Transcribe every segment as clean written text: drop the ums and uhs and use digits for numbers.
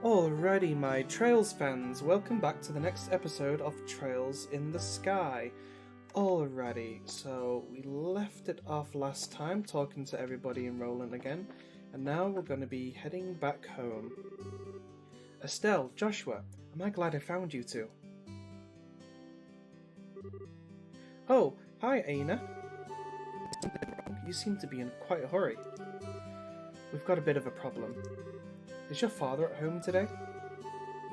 Alrighty, my Trails fans, welcome back to the next episode of Trails in the Sky. Alrighty, so we left it off last time talking to everybody in Roland again, and now we're going to be heading back home. Estelle, Joshua, am I glad I found you two? Oh, hi Aina. You seem to be in quite a hurry. We've got a bit of a problem. Is your father at home today?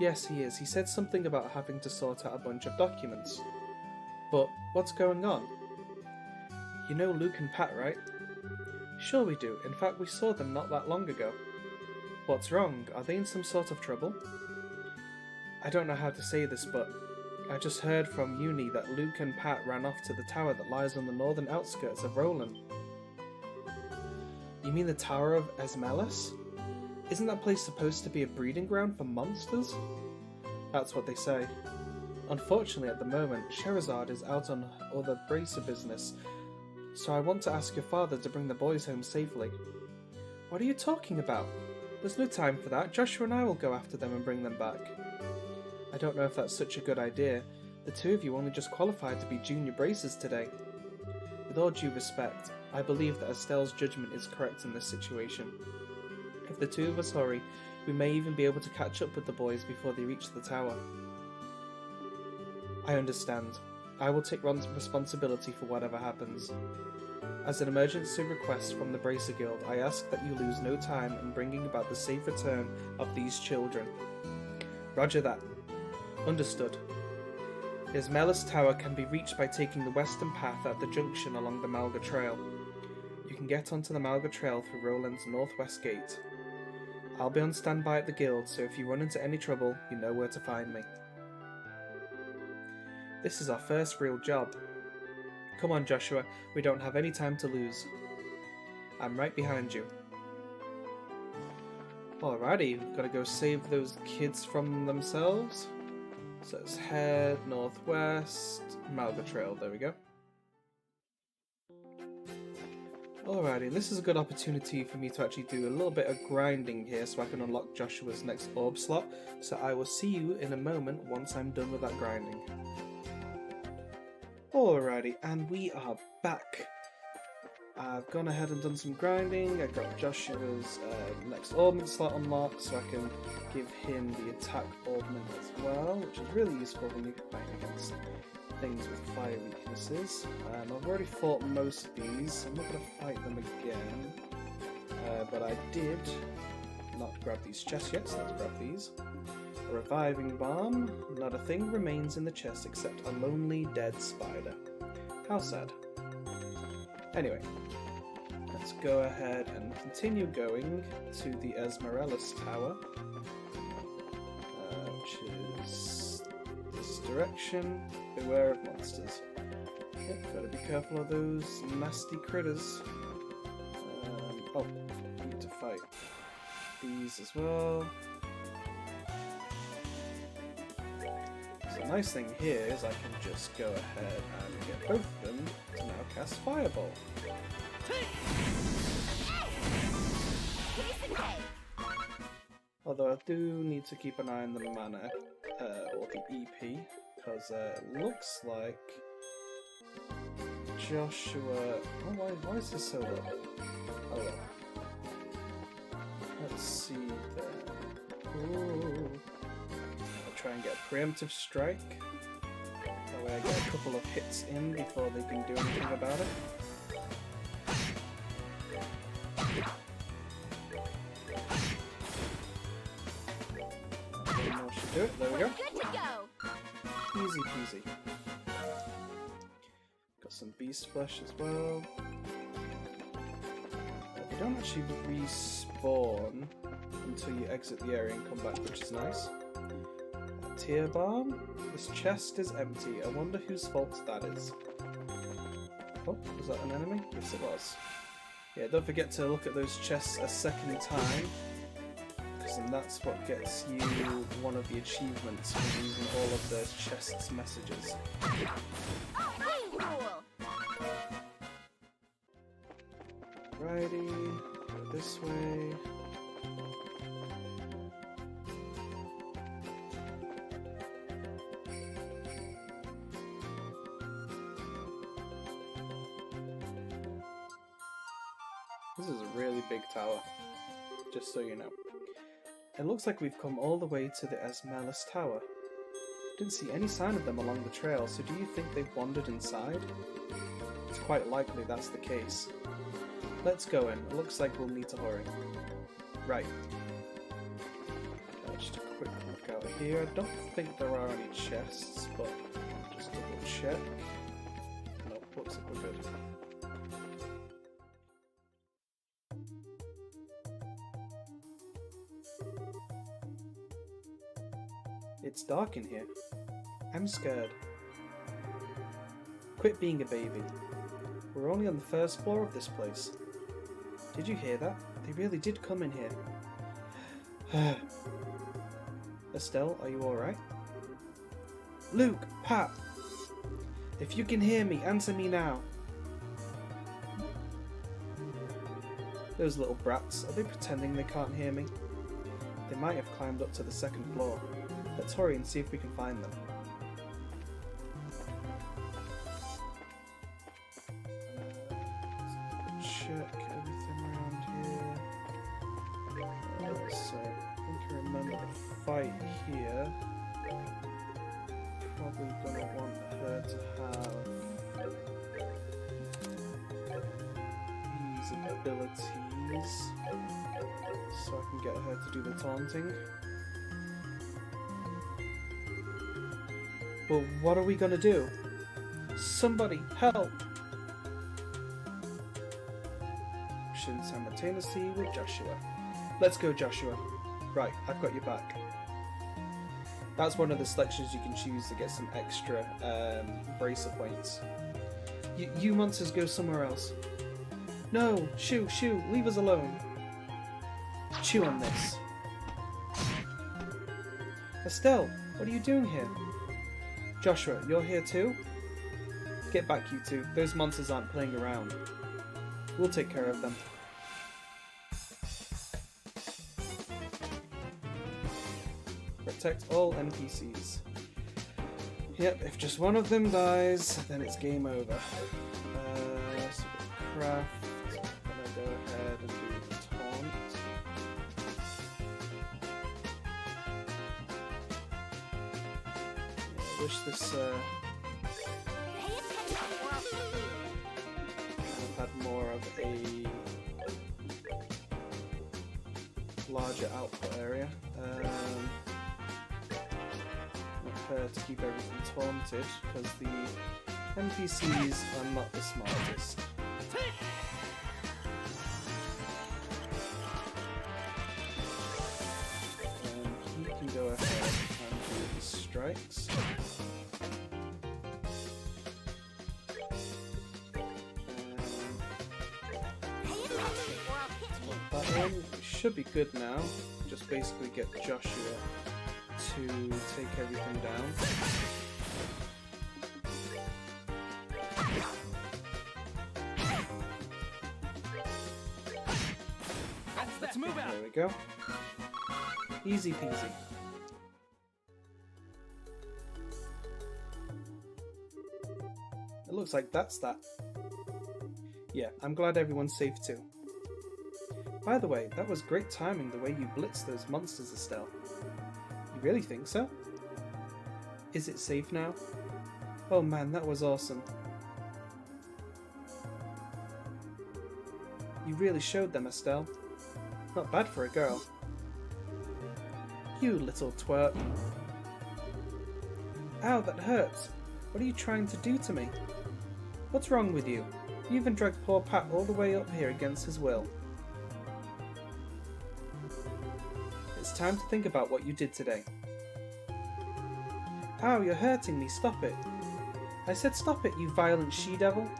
Yes, he is. He said something about having to sort out a bunch of documents. But what's going on? You know Luke and Pat, right? Sure we do. In fact, we saw them not that long ago. What's wrong? Are they in some sort of trouble? I don't know how to say this, but I just heard from uni that Luke and Pat ran off to the tower that lies on the northern outskirts of Roland. You mean the Tower of Esmelis? Isn't that place supposed to be a breeding ground for monsters? That's what they say. Unfortunately, at the moment, Sherazade is out on other bracer business, so I want to ask your father to bring the boys home safely. What are you talking about? There's no time for that. Joshua and I will go after them and bring them back. I don't know if that's such a good idea. The two of you only just qualified to be junior bracers today. With all due respect, I believe that Estelle's judgment is correct in this situation. If the two of us hurry, we may even be able to catch up with the boys before they reach the tower. I understand. I will take responsibility for whatever happens. As an emergency request from the Bracer Guild, I ask that you lose no time in bringing about the safe return of these children. Roger that. Understood. Esmelis Tower can be reached by taking the western path at the junction along the Malga Trail. You can get onto the Malga Trail through Roland's northwest gate. I'll be on standby at the guild, so if you run into any trouble, you know where to find me. This is our first real job. Come on, Joshua, we don't have any time to lose. I'm right behind you. Alrighty, we've got to go save those kids from themselves. So let's head northwest, Malga Trail, there we go. Alrighty, this is a good opportunity for me to actually do a little bit of grinding here so I can unlock Joshua's next orb slot. So I will see you in a moment once I'm done with that grinding. Alrighty, and we are back. I've gone ahead and done some grinding. I got Joshua's next augment slot unlocked so I can give him the attack augment as well, which is really useful when you're fighting against things with fire weaknesses. I've already fought most of these. I'm not going to fight them again, but I did not grab these chests yet, so let's grab these. A reviving bomb. Not a thing remains in the chest except a lonely dead spider. How sad. Anyway, let's go ahead and continue going to the Esmelis Tower, which is this direction. Beware of monsters. Yep, gotta be careful of those nasty critters. Oh, I need to fight these as well. So the nice thing here is I can just go ahead and get both of them to now cast Fireball. Although I do need to keep an eye on the mana, or the EP, because it looks like Joshua... Oh, why is this so low? Oh well. Let's see then. Ooh. I'll try and get a preemptive strike. That way I get a couple of hits in before they can do anything about it. Should do it. There we go. Good to go. Easy peasy. Got some beast flesh as well. They don't actually respawn until you exit the area and come back, which is nice. A tear bomb. This chest is empty. I wonder whose fault that is. Oh, was that an enemy? Yes, it was. Yeah, don't forget to look at those chests a second time, and that's what gets you one of the achievements for using all of the chest's messages. Righty, go this way. This is a really big tower, just so you know. It looks like we've come all the way to the Esmeralda Tower. Didn't see any sign of them along the trail, so do you think they've wandered inside? It's quite likely that's the case. Let's go in. It looks like we'll need to hurry. Right. Just a quick look out here. I don't think there are any chests, but just double check. Nope, looks like we're good. It's dark in here. I'm scared. Quit being a baby. We're only on the first floor of this place. Did you hear that? They really did come in here. Estelle, are you alright? Luke! Pat! If you can hear me, answer me now. Those little brats, are they pretending they can't hear me? They might have climbed up to the second floor. Let's hurry and see if we can find them. Check everything around here. So, I think I remember the fight here. Probably gonna want her to have these abilities so I can get her to do the taunting. Well, what are we gonna do? Somebody help! Action simultaneously with Joshua. Let's go, Joshua. Right, I've got your back. That's one of the selections you can choose to get some extra bracer points. You monsters go somewhere else. No! Shoo! Shoo! Leave us alone! Chew on this. Estelle, what are you doing here? Joshua, you're here too? Get back, you two. Those monsters aren't playing around. We'll take care of them. Protect all NPCs. Yep, if just one of them dies, then it's game over. So craft. I'm gonna go ahead and do the taunt. I wish this had more of a larger output area. Want her to keep everything taunted because the NPCs are not the smartest. And he can go ahead and do his strikes. That one should be good now. Just basically get Joshua to take everything down. Let's move out. There we go. Easy peasy. It looks like that's that. Yeah, I'm glad everyone's safe too. By the way, that was great timing the way you blitzed those monsters, Estelle. You really think so? Is it safe now? Oh man, that was awesome. You really showed them, Estelle. Not bad for a girl. You little twerp. Ow, that hurts. What are you trying to do to me? What's wrong with you? You even dragged poor Pat all the way up here against his will. It's time to think about what you did today. Ow, you're hurting me, stop it. I said stop it, you violent she-devil.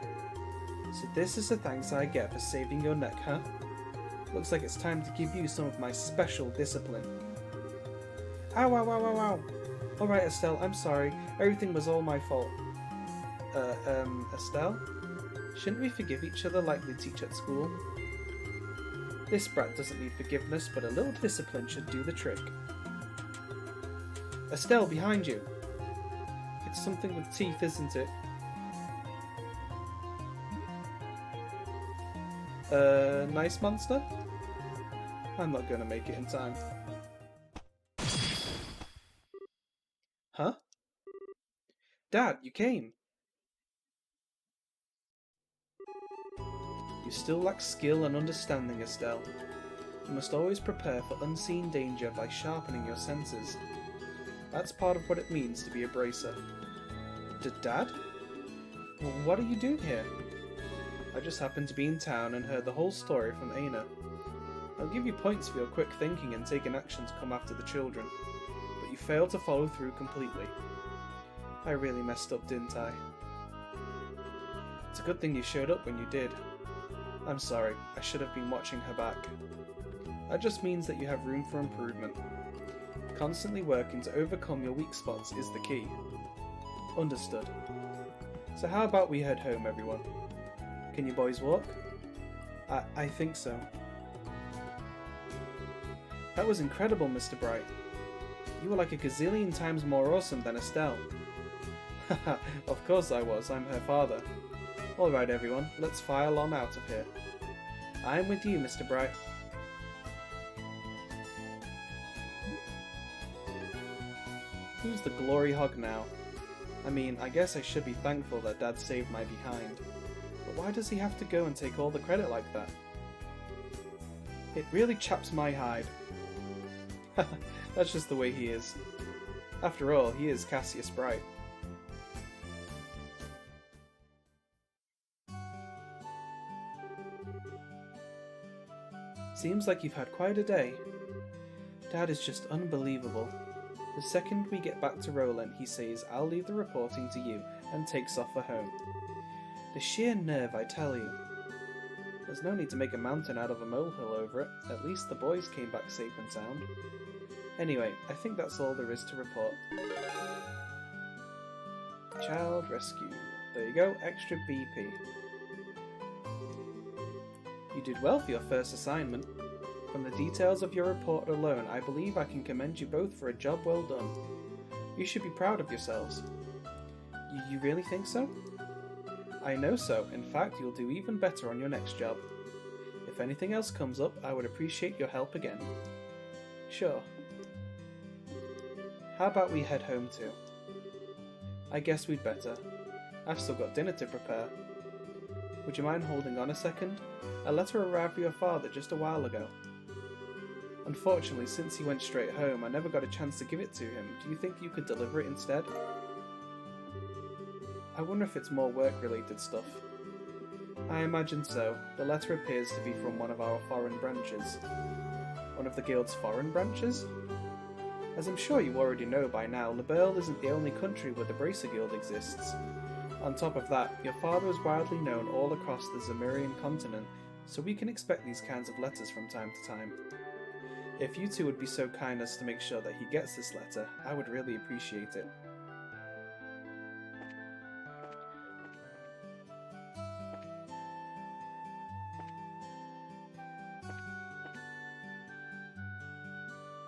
So this is the thanks I get for saving your neck, huh? Looks like it's time to give you some of my special discipline. Ow, ow, ow, ow, ow. Alright, Estelle, I'm sorry. Everything was all my fault. Estelle? Shouldn't we forgive each other like they teach at school? This brat doesn't need forgiveness, but a little discipline should do the trick. Estelle, behind you! It's something with teeth, isn't it? Nice monster? I'm not gonna make it in time. Huh? Dad, you came! You still lack skill and understanding, Estelle. You must always prepare for unseen danger by sharpening your senses. That's part of what it means to be a bracer. Dad? Well, what are you doing here? I just happened to be in town and heard the whole story from Aina. I'll give you points for your quick thinking and taking action to come after the children, but you failed to follow through completely. I really messed up, didn't I? It's a good thing you showed up when you did. I'm sorry, I should have been watching her back. That just means that you have room for improvement. Constantly working to overcome your weak spots is the key. Understood. So how about we head home, everyone? Can you boys walk? I think so. That was incredible, Mr. Bright. You were like a gazillion times more awesome than Estelle. Haha, of course I was, I'm her father. Alright everyone, let's file on out of here. I'm with you, Mr. Bright. Who's the glory hog now? I mean, I guess I should be thankful that Dad saved my behind. But why does he have to go and take all the credit like that? It really chaps my hide. That's just the way he is. After all, he is Cassius Bright. Seems like you've had quite a day. Dad is just unbelievable. The second we get back to Roland, he says, I'll leave the reporting to you, and takes off for home. The sheer nerve, I tell you. There's no need to make a mountain out of a molehill over it. At least the boys came back safe and sound. Anyway, I think that's all there is to report. Child rescue. There you go, extra BP. You did well for your first assignment. From the details of your report alone, I believe I can commend you both for a job well done. You should be proud of yourselves. You really think so? I know so. In fact, you'll do even better on your next job. If anything else comes up, I would appreciate your help again. Sure. How about we head home too? I guess we'd better. I've still got dinner to prepare. Would you mind holding on a second? A letter arrived for your father just a while ago. Unfortunately, since he went straight home, I never got a chance to give it to him. Do you think you could deliver it instead? I wonder if it's more work-related stuff. I imagine so. The letter appears to be from one of our foreign branches. One of the guild's foreign branches? As I'm sure you already know by now, Liberl isn't the only country where the Bracer Guild exists. On top of that, your father is widely known all across the Zemurian continent, so we can expect these kinds of letters from time to time. If you two would be so kind as to make sure that he gets this letter, I would really appreciate it.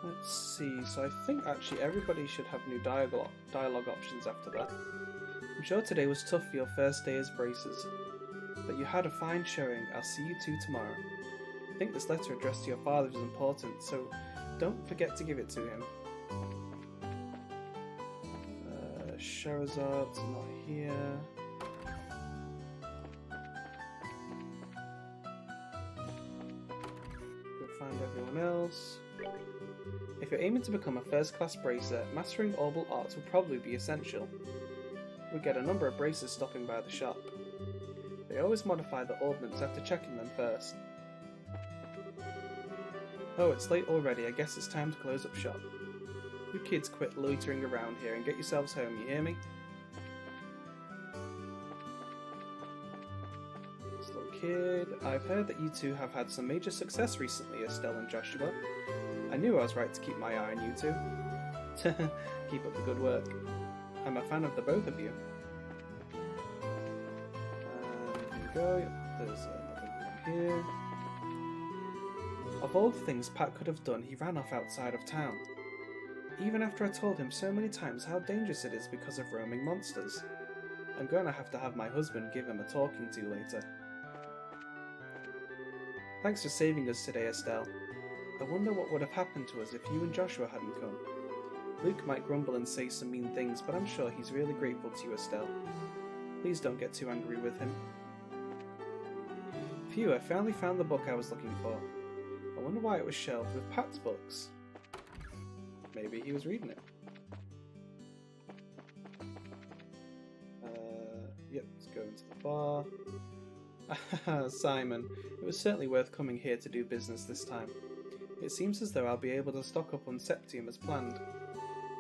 Let's see, so I think actually everybody should have new dialogue options after that. I'm sure today was tough for your first day as bracers, but you had a fine showing. I'll see you two tomorrow. I think this letter addressed to your father is important, so don't forget to give it to him. Sherazad's not here. Go find everyone else. If you're aiming to become a first-class bracer, mastering orbal arts will probably be essential. We get a number of bracers stopping by the shop. They always modify the orbments after checking them first. Oh, it's late already. I guess it's time to close up shop. You kids quit loitering around here and get yourselves home, you hear me? This little kid. I've heard that you two have had some major success recently, Estelle and Joshua. I knew I was right to keep my eye on you two. Keep up the good work. I'm a fan of the both of you. Here we go. There's another one here. Of all the things Pat could have done, he ran off outside of town. Even after I told him so many times how dangerous it is because of roaming monsters. I'm going to have my husband give him a talking to later. Thanks for saving us today, Estelle. I wonder what would have happened to us if you and Joshua hadn't come. Luke might grumble and say some mean things, but I'm sure he's really grateful to you, Estelle. Please don't get too angry with him. Phew, I finally found the book I was looking for. I wonder why it was shelved with Pat's books. Maybe he was reading it. Yep, let's go into the bar. Simon, it was certainly worth coming here to do business this time. It seems as though I'll be able to stock up on Septium as planned.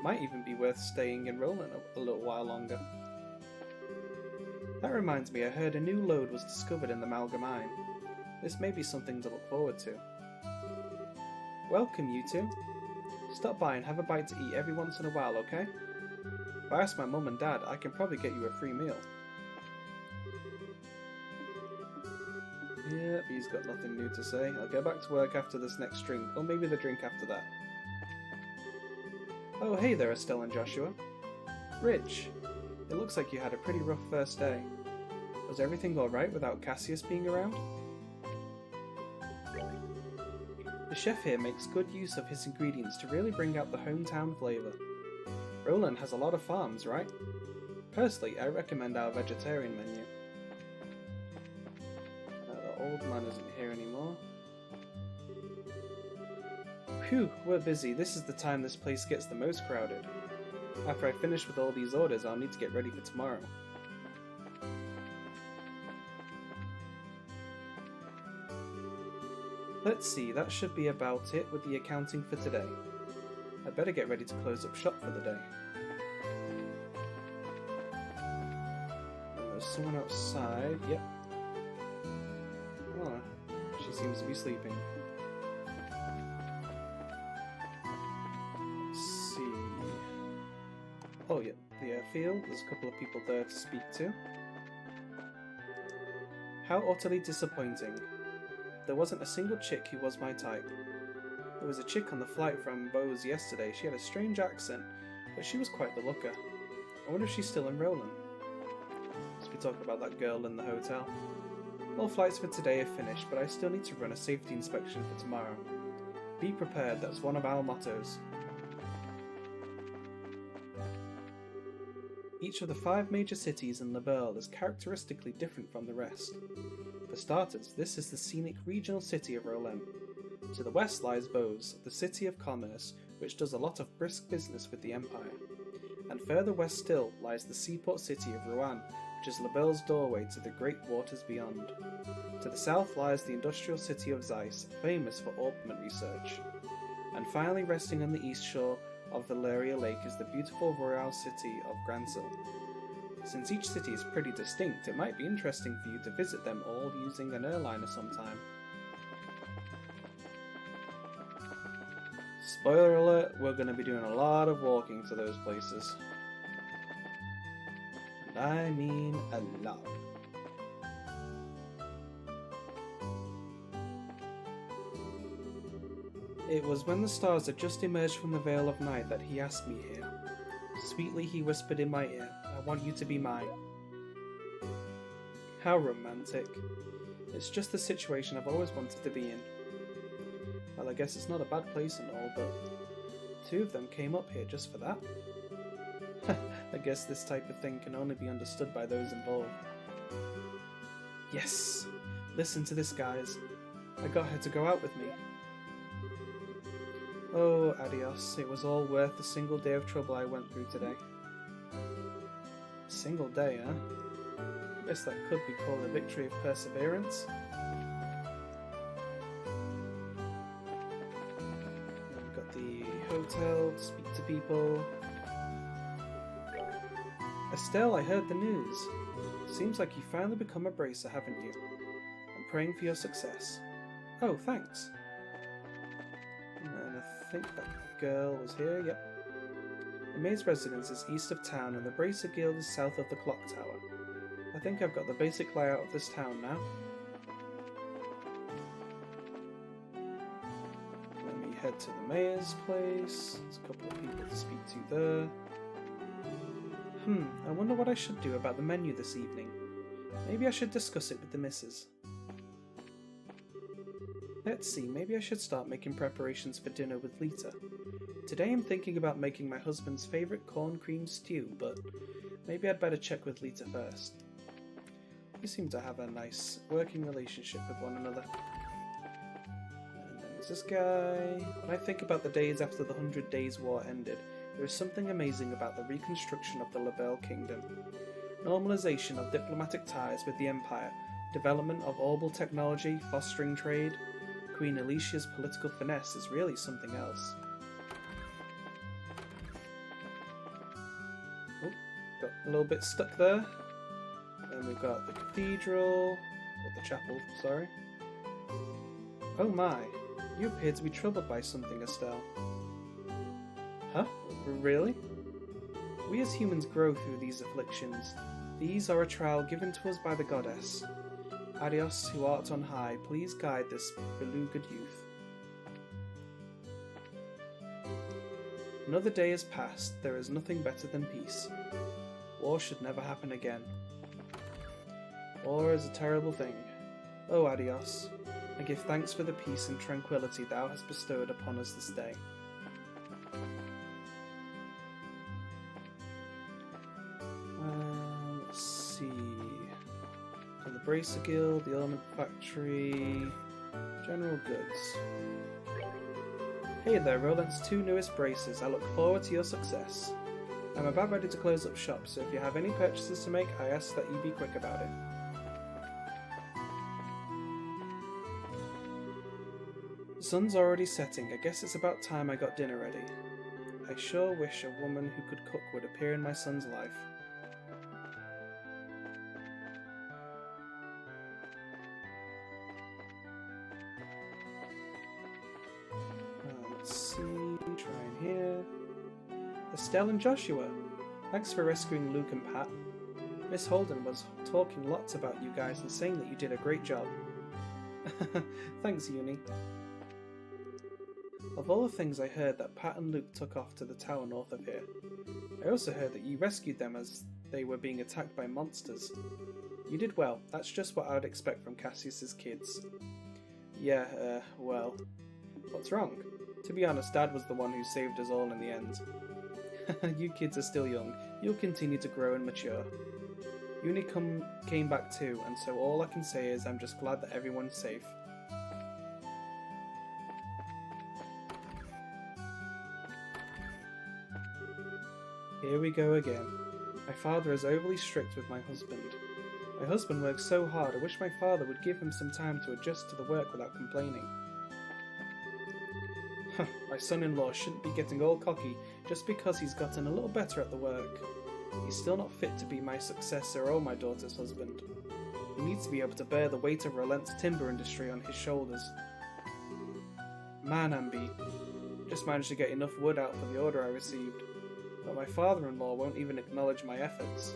Might even be worth staying in Roland a little while longer. That reminds me, I heard a new lode was discovered in the Malga mine. This may be something to look forward to. Welcome, you two. Stop by and have a bite to eat every once in a while, okay? If I ask my mum and dad, I can probably get you a free meal. Yep, he's got nothing new to say. I'll get back to work after this next drink, or maybe the drink after that. Oh, hey there, Estelle and Joshua. Rich, it looks like you had a pretty rough first day. Was everything alright without Cassius being around? The chef here makes good use of his ingredients to really bring out the hometown flavour. Roland has a lot of farms, right? Personally, I recommend our vegetarian menu. The old man isn't here anymore. Phew, we're busy. This is the time this place gets the most crowded. After I finish with all these orders, I'll need to get ready for tomorrow. Let's see, that should be about it with the accounting for today. I'd better get ready to close up shop for the day. There's someone outside, yep. Oh, she seems to be sleeping. Let's see. Oh, yeah, the airfield. There's a couple of people there to speak to. How utterly disappointing. There wasn't a single chick who was my type. There was a chick on the flight from Bose yesterday. She had a strange accent, but she was quite the looker. I wonder if she's still in Roland. Must be talking about that girl in the hotel. All flights for today are finished, but I still need to run a safety inspection for tomorrow. Be prepared, that's one of our mottos. Each of the 5 major cities in Liberl is characteristically different from the rest. For starters, this is the scenic regional city of Roland. To the west lies Bose, the city of commerce, which does a lot of brisk business with the Empire. And further west still lies the seaport city of Rouen, which is Liberl's doorway to the great waters beyond. To the south lies the industrial city of Zeiss, famous for orpiment research. And finally resting on the east shore of Valeria Lake is the beautiful royal city of Gransil. Since each city is pretty distinct, it might be interesting for you to visit them all using an airliner sometime. Spoiler alert, we're going to be doing a lot of walking to those places. And I mean a lot. It was when the stars had just emerged from the veil of night that he asked me here. Sweetly he whispered in my ear, I want you to be mine. How romantic. It's just the situation I've always wanted to be in. Well, I guess it's not a bad place and all, but 2 of them came up here just for that? I guess this type of thing can only be understood by those involved. Yes! Listen to this, guys. I got her to go out with me. Oh, adios. It was all worth the single day of trouble I went through today. A single day, huh? Guess that could be called a victory of perseverance. We've got the hotel to speak to people. Estelle, I heard the news. Seems like you've finally become a bracer, haven't you? I'm praying for your success. Oh, thanks. And I think that girl was here, yep. The maid's residence is east of town and the Bracer Guild is south of the clock tower. I think I've got the basic layout of this town now. Let me head to the mayor's place. There's a couple of people to speak to there. I wonder what I should do about the menu this evening. Maybe I should discuss it with the missus. Let's see, maybe I should start making preparations for dinner with Lita. Today I'm thinking about making my husband's favourite corn cream stew, but maybe I'd better check with Lita first. We seem to have a nice working relationship with one another. And then there's this guy. When I think about the days after the 100 Days War ended, there is something amazing about the reconstruction of the Labelle Kingdom. Normalization of diplomatic ties with the Empire, development of orbital technology, fostering trade. Queen Alicia's political finesse is really something else. Oh, got a little bit stuck there. Then we've got the cathedral, or the chapel, sorry. Oh my, you appear to be troubled by something, Estelle. Huh? Really? We as humans grow through these afflictions. These are a trial given to us by the goddess. Adios, who art on high, please guide this beleaguered youth. Another day has passed. There is nothing better than peace. War should never happen again. War is a terrible thing. Oh, Adios, I give thanks for the peace and tranquility thou hast bestowed upon us this day. Let's see. So the Bracer Guild, the Element Factory, General Goods. Hey there, Roland's 2 newest bracers. I look forward to your success. I'm about ready to close up shop, so if you have any purchases to make, I ask that you be quick about it. The sun's already setting. I guess it's about time I got dinner ready. I sure wish a woman who could cook would appear in my son's life. Let's see, try in here. Estelle and Joshua, thanks for rescuing Luke and Pat. Miss Holden was talking lots about you guys and saying that you did a great job. Thanks, Uni. Of all the things, I heard that Pat and Luke took off to the tower north of here. I also heard that you rescued them as they were being attacked by monsters. You did well. That's just what I would expect from Cassius's kids. Yeah, well, what's wrong? To be honest, Dad was the one who saved us all in the end. You kids are still young. You'll continue to grow and mature. Uni came back too, and so all I can say is I'm just glad that everyone's safe. Here we go again. My father is overly strict with my husband. My husband works so hard, I wish my father would give him some time to adjust to the work without complaining. My son-in-law shouldn't be getting all cocky just because he's gotten a little better at the work. He's still not fit to be my successor or my daughter's husband. He needs to be able to bear the weight of Rolent's timber industry on his shoulders. Man, Ambi. Just managed to get enough wood out for the order I received. But my father-in-law won't even acknowledge my efforts.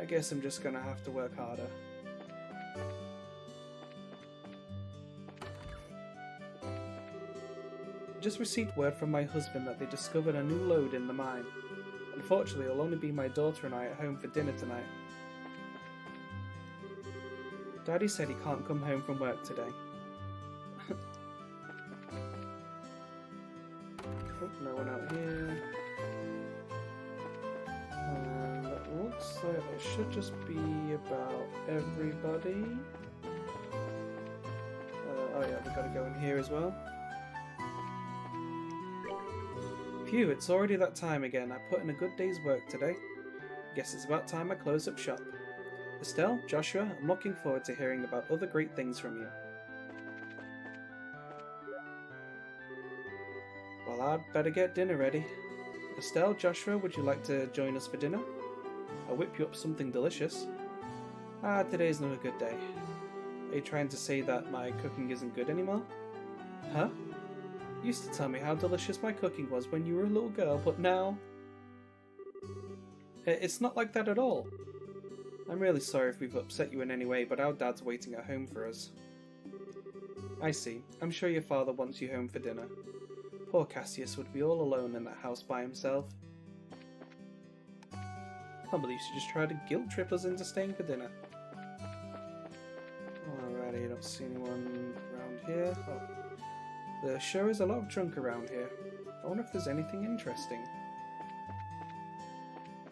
I guess I'm just gonna have to work harder. I just received word from my husband that they discovered a new lode in the mine. Unfortunately, it'll only be my daughter and I at home for dinner tonight. Daddy said he can't come home from work today. Oh, no one out here. That looks like it should just be about everybody. Oh yeah, we've got to go in here as well. Phew, it's already that time again. I put in a good day's work today. Guess it's about time I close up shop. Estelle, Joshua, I'm looking forward to hearing about other great things from you. Well, I'd better get dinner ready. Estelle, Joshua, would you like to join us for dinner? I'll whip you up something delicious. Ah, today's not a good day. Are you trying to say that my cooking isn't good anymore? Huh? You used to tell me how delicious my cooking was when you were a little girl, but now... It's not like that at all. I'm really sorry if we've upset you in any way, but our dad's waiting at home for us. I see. I'm sure your father wants you home for dinner. Poor Cassius would be all alone in that house by himself. I can't believe she just tried to guilt trip us into staying for dinner. Alrighty, I don't see anyone around around here? Oh. There sure is a lot of junk around here. I wonder if there's anything interesting.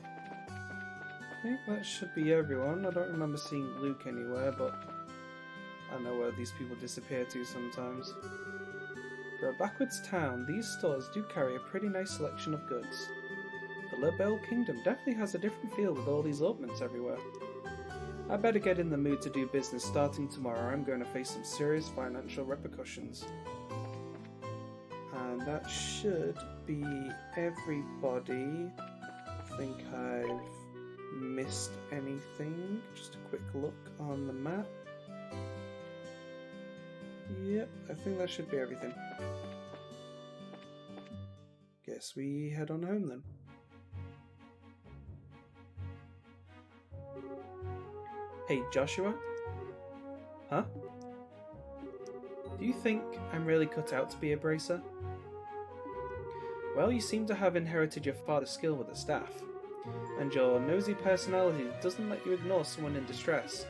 I think that should be everyone. I don't remember seeing Luke anywhere, but I know where these people disappear to sometimes. For a backwards town, these stores do carry a pretty nice selection of goods. The Lebel Kingdom definitely has a different feel with all these augments everywhere. I better get in the mood to do business starting tomorrow. I'm going to face some serious financial repercussions. And that should be everybody. I think I've missed anything. Just a quick look on the map. Yep, I think that should be everything. Guess we head on home then. Hey, Joshua? Huh? Do you think I'm really cut out to be a bracer? Well, you seem to have inherited your father's skill with the staff, and your nosy personality doesn't let you ignore someone in distress.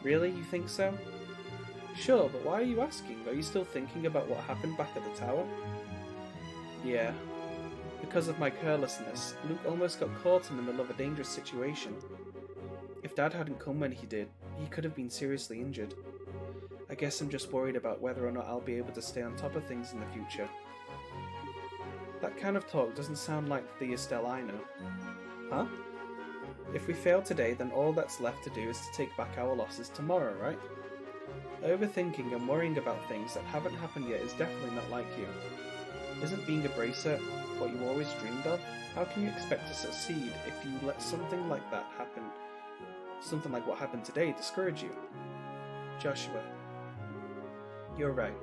Really, you think so? Sure, but why are you asking? Are you still thinking about what happened back at the tower? Yeah. Because of my carelessness, Luke almost got caught in the middle of a dangerous situation. If Dad hadn't come when he did, he could have been seriously injured. I guess I'm just worried about whether or not I'll be able to stay on top of things in the future. That kind of talk doesn't sound like the Estelle I know. Huh? If we fail today, then all that's left to do is to take back our losses tomorrow, right? Overthinking and worrying about things that haven't happened yet is definitely not like you. Isn't being a bracer what you always dreamed of? How can you expect to succeed if you let something like that happen? Something like what happened today discourage you? Joshua, you're right.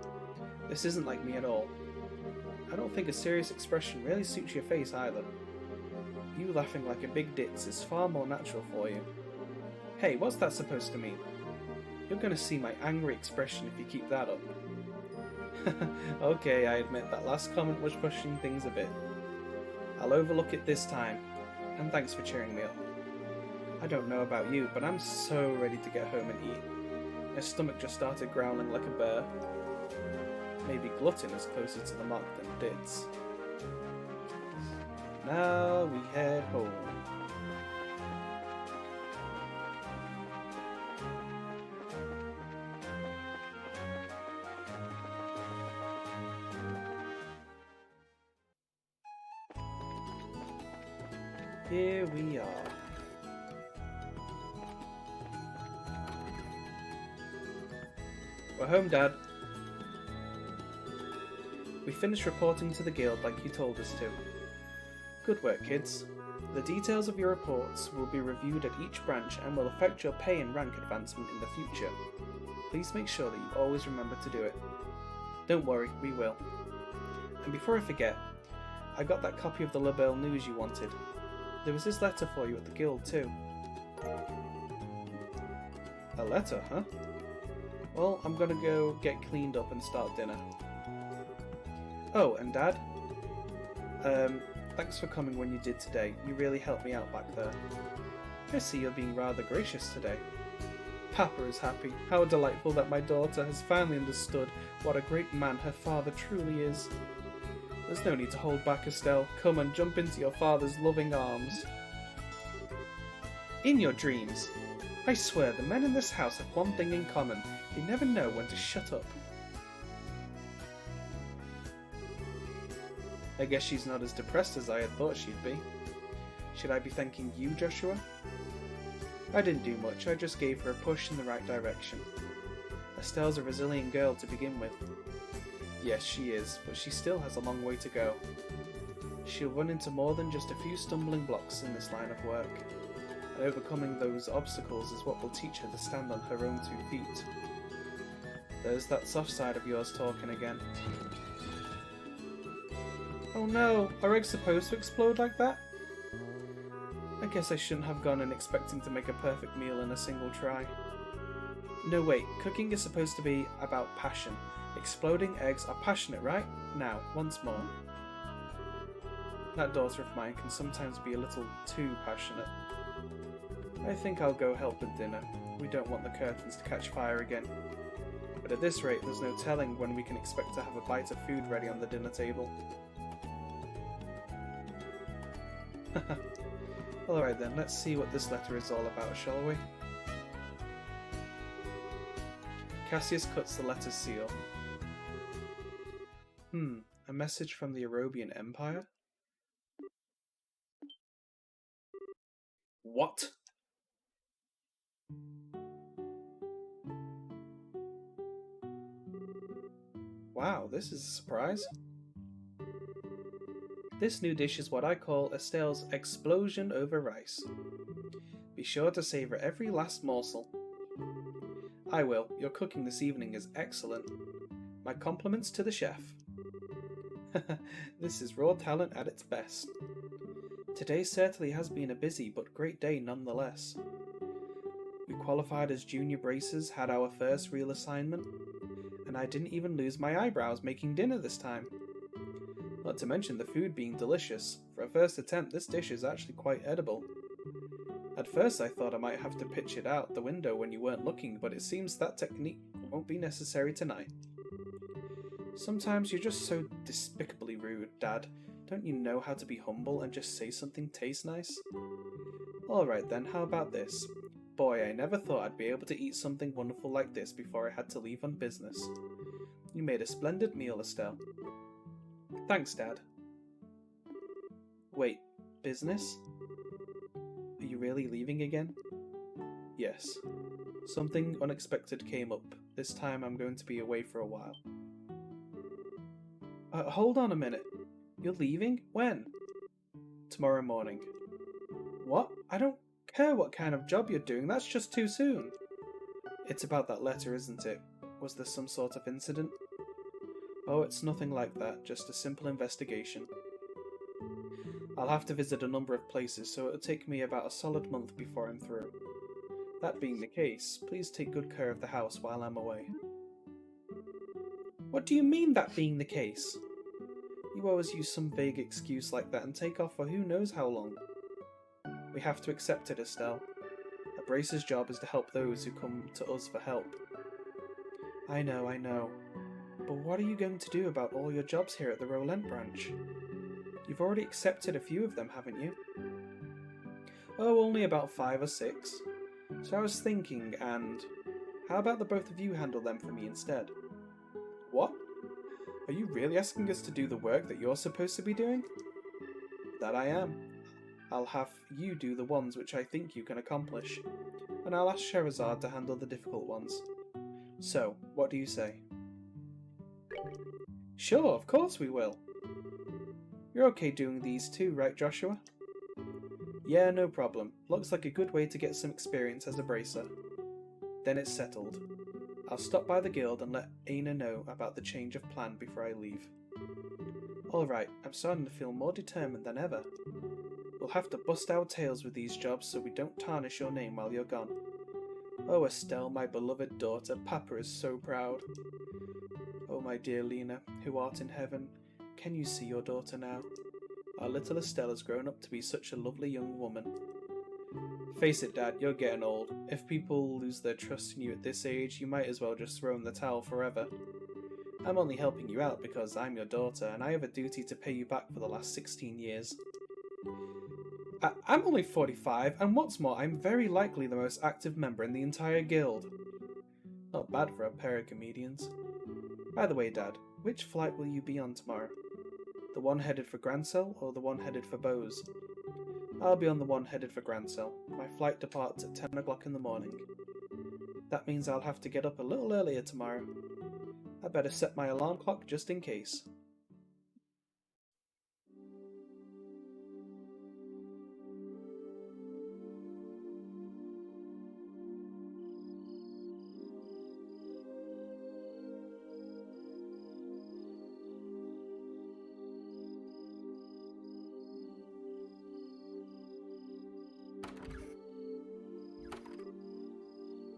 This isn't like me at all. I don't think a serious expression really suits your face either. You laughing like a big ditz is far more natural for you. Hey, what's that supposed to mean? You're gonna see my angry expression if you keep that up. Okay, I admit that last comment was pushing things a bit. I'll overlook it this time, and thanks for cheering me up. I don't know about you, but I'm so ready to get home and eat. My stomach just started growling like a bear. Maybe glutton is closer to the mark than ditz. Now we head home. Here we are. We're home, Dad. We finished reporting to the guild like you told us to. Good work, kids. The details of your reports will be reviewed at each branch and will affect your pay and rank advancement in the future. Please make sure that you always remember to do it. Don't worry, we will. And before I forget, I got that copy of the Lebel news you wanted. There was this letter for you at the guild too. A letter, huh? Well, I'm gonna go get cleaned up and start dinner. Oh, and Dad? Thanks for coming when you did today. You really helped me out back there. I see you're being rather gracious today. Papa is happy. How delightful that my daughter has finally understood what a great man her father truly is. There's no need to hold back, Estelle. Come and jump into your father's loving arms. In your dreams. I swear the men in this house have one thing in common. They never know when to shut up. I guess she's not as depressed as I had thought she'd be. Should I be thanking you, Joshua? I didn't do much, I just gave her a push in the right direction. Estelle's a resilient girl to begin with. Yes, she is, but she still has a long way to go. She'll run into more than just a few stumbling blocks in this line of work, and overcoming those obstacles is what will teach her to stand on her own 2 feet. There's that soft side of yours talking again. Oh no, are eggs supposed to explode like that? I guess I shouldn't have gone in expecting to make a perfect meal in a single try. No wait, cooking is supposed to be about passion. Exploding eggs are passionate, right? Now, once more. That daughter of mine can sometimes be a little too passionate. I think I'll go help with dinner. We don't want the curtains to catch fire again. But At this rate, there's no telling when we can expect to have a bite of food ready on the dinner table. Alright then, let's see what this letter is all about, shall we? Cassius cuts the letter's seal. A message from the Arabian Empire? What? Wow, this is a surprise. This new dish is what I call Estelle's explosion over rice. Be sure to savour every last morsel. I will. Your cooking this evening is excellent. My compliments to the chef. This is raw talent at its best. Today certainly has been a busy but great day nonetheless. We qualified as junior bracers, had our first real assignment, and I didn't even lose my eyebrows making dinner this time. Not to mention the food being delicious. For a first attempt, this dish is actually quite edible. At first I thought I might have to pitch it out the window when you weren't looking, but it seems that technique won't be necessary tonight. Sometimes you're just so despicably rude, Dad. Don't you know how to be humble and just say something tastes nice? Alright then, how about this? Boy, I never thought I'd be able to eat something wonderful like this before I had to leave on business. You made a splendid meal, Estelle. Thanks, Dad. Wait, business? Are you really leaving again? Yes. Something unexpected came up. This time I'm going to be away for a while. Hold on a minute. You're leaving? When? Tomorrow morning. What? I don't care what kind of job you're doing, that's just too soon. It's about that letter, isn't it? Was there some sort of incident? Oh, it's nothing like that, just a simple investigation. I'll have to visit a number of places, so it'll take me about a solid month before I'm through. That being the case, please take good care of the house while I'm away. What do you mean, that being the case? You always use some vague excuse like that and take off for who knows how long. We have to accept it, Estelle. A bracer's job is to help those who come to us for help. I know. But what are you going to do about all your jobs here at the Rolent branch? You've already accepted a few of them, haven't you? Oh, only about 5 or 6. So I was thinking, and how about the both of you handle them for me instead? What? Are you really asking us to do the work that you're supposed to be doing? That I am. I'll have you do the ones which I think you can accomplish, and I'll ask Scheherazade to handle the difficult ones. So, what do you say? Sure, of course we will. You're okay doing these too, right, Joshua? Yeah, no problem. Looks like a good way to get some experience as a bracer. Then it's settled. I'll stop by the guild and let Aina know about the change of plan before I leave. Alright, I'm starting to feel more determined than ever. We'll have to bust our tails with these jobs so we don't tarnish your name while you're gone. Oh, Estelle, my beloved daughter, Papa is so proud. Oh, my dear Lena, who art in heaven, can you see your daughter now? Our little Estelle has grown up to be such a lovely young woman. Face it, Dad, you're getting old. If people lose their trust in you at this age, you might as well just throw in the towel forever. I'm only helping you out because I'm your daughter, and I have a duty to pay you back for the last 16 years. I'm only 45, and what's more, I'm very likely the most active member in the entire guild. Not bad for a pair of comedians. By the way, Dad, which flight will you be on tomorrow? The one headed for Grancel or the one headed for Bose? I'll be on the one headed for Grancel. My flight departs at 10 o'clock in the morning. That means I'll have to get up a little earlier tomorrow. I better set my alarm clock just in case.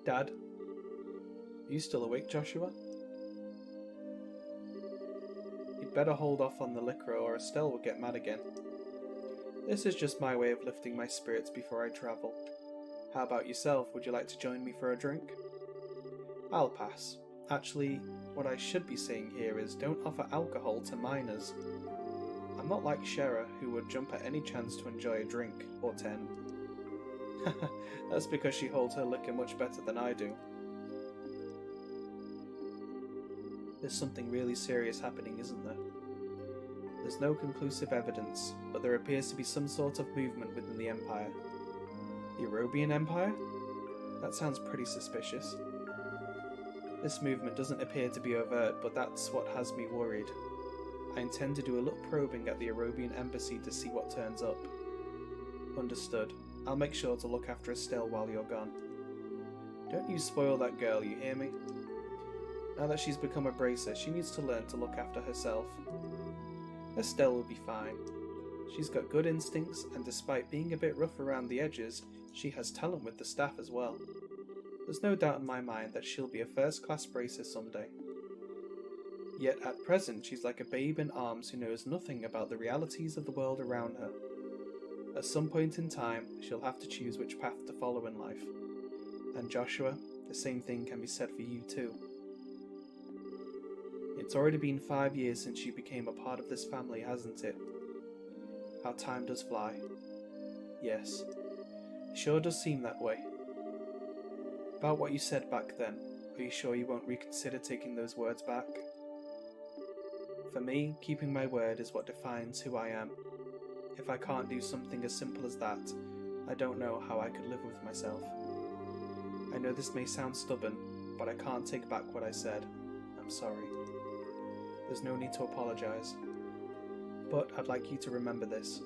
Dad? Are you still awake, Joshua? You'd better hold off on the liquor or Estelle will get mad again. This is just my way of lifting my spirits before I travel. How about yourself? Would you like to join me for a drink? I'll pass. Actually, what I should be saying here is don't offer alcohol to minors. I'm not like Shera, who would jump at any chance to enjoy a drink, or 10. That's because she holds her liquor much better than I do. There's something really serious happening, isn't there? There's no conclusive evidence, but there appears to be some sort of movement within the Empire. The Arobian Empire? That sounds pretty suspicious. This movement doesn't appear to be overt, but that's what has me worried. I intend to do a little probing at the Arobian Embassy to see what turns up. Understood. I'll make sure to look after Estelle while you're gone. Don't you spoil that girl, you hear me? Now that she's become a bracer, she needs to learn to look after herself. Estelle will be fine. She's got good instincts, and despite being a bit rough around the edges, she has talent with the staff as well. There's no doubt in my mind that she'll be a first-class bracer someday. Yet at present she's like a babe in arms who knows nothing about the realities of the world around her. At some point in time, she'll have to choose which path to follow in life. And Joshua, the same thing can be said for you too. It's already been 5 years since you became a part of this family, hasn't it? How time does fly. Yes, it sure does seem that way. About what you said back then, are you sure you won't reconsider taking those words back? For me, keeping my word is what defines who I am. If I can't do something as simple as that, I don't know how I could live with myself. I know this may sound stubborn, but I can't take back what I said. I'm sorry. There's no need to apologise. But I'd like you to remember this.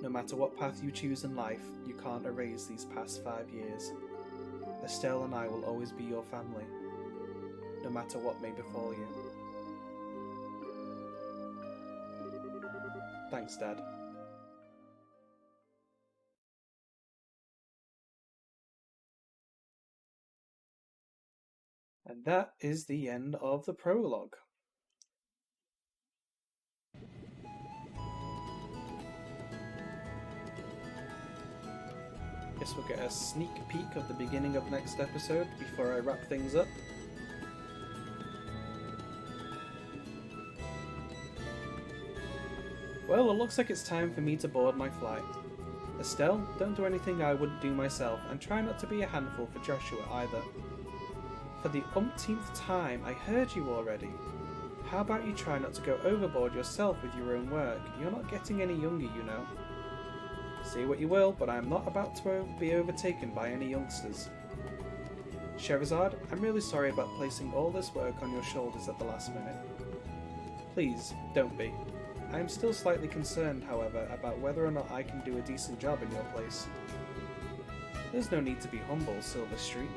No matter what path you choose in life, you can't erase these past 5 years. Estelle and I will always be your family, no matter what may befall you. Thanks, Dad. And that is the end of the prologue. Guess we'll get a sneak peek of the beginning of next episode before I wrap things up. Well, it looks like it's time for me to board my flight. Estelle, don't do anything I wouldn't do myself, and try not to be a handful for Joshua either. For the umpteenth time, I heard you already. How about you try not to go overboard yourself with your own work? You're not getting any younger, you know. Say what you will, but I am not about to be overtaken by any youngsters. Sherazade, I'm really sorry about placing all this work on your shoulders at the last minute. Please, don't be. I am still slightly concerned, however, about whether or not I can do a decent job in your place. There's no need to be humble, Silver Streak.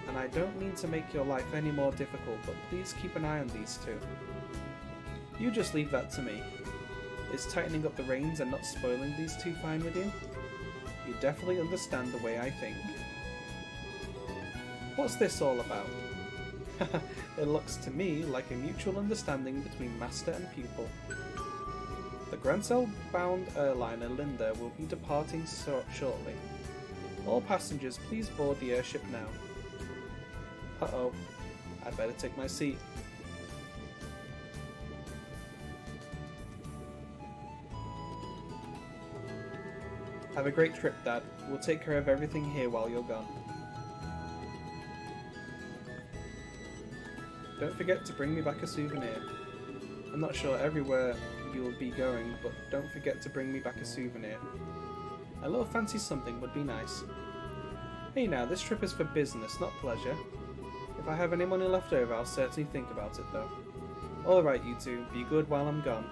And I don't mean to make your life any more difficult, but please keep an eye on these two. You just leave that to me. Is tightening up the reins and not spoiling these two fine with you? You definitely understand the way I think. What's this all about? It looks to me like a mutual understanding between master and pupil. The Grancel-bound airliner Linda will be departing shortly. All passengers, please board the airship now. Uh-oh, I'd better take my seat. Have a great trip, Dad. We'll take care of everything here while you're gone. Don't forget to bring me back a souvenir. I'm not sure everywhere you'll be going, but don't forget to bring me back a souvenir. A little fancy something would be nice. Hey now, this trip is for business, not pleasure. If I have any money left over, I'll certainly think about it though. Alright you two, be good while I'm gone.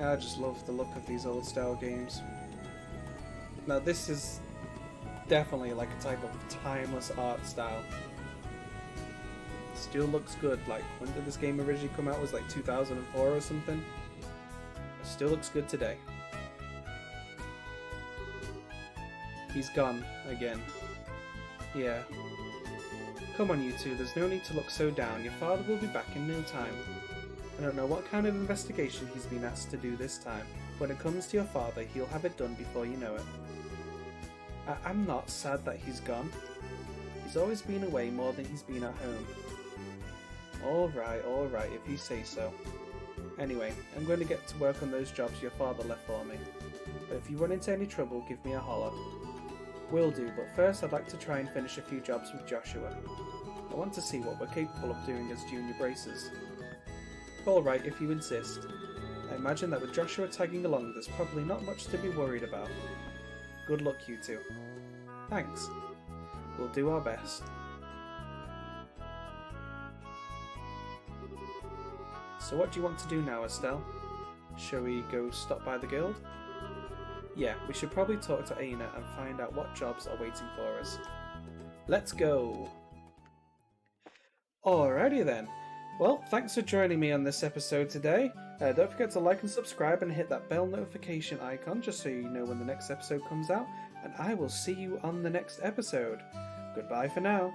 I just love the look of these old style games. Now this is definitely like a type of timeless art style. Still looks good. Like, when did this game originally come out? It was like 2004 or something. It still looks good today. He's gone again. Yeah. Come on you two, there's no need to look so down. Your father will be back in no time. I don't know what kind of investigation he's been asked to do this time. When it comes to your father, he'll have it done before you know it. I'm not sad that he's gone. He's always been away more than he's been at home. Alright, if you say so. Anyway, I'm going to get to work on those jobs your father left for me. But if you run into any trouble, give me a holler. Will do, but first I'd like to try and finish a few jobs with Joshua. I want to see what we're capable of doing as junior bracers. Alright, if you insist. I imagine that with Joshua tagging along, there's probably not much to be worried about. Good luck, you two. Thanks. We'll do our best. So what do you want to do now, Estelle? Shall we go stop by the guild? Yeah, we should probably talk to Aina and find out what jobs are waiting for us. Let's go! Alrighty then. Well, thanks for joining me on this episode today. Don't forget to like and subscribe and hit that bell notification icon just so you know when the next episode comes out. And I will see you on the next episode. Goodbye for now.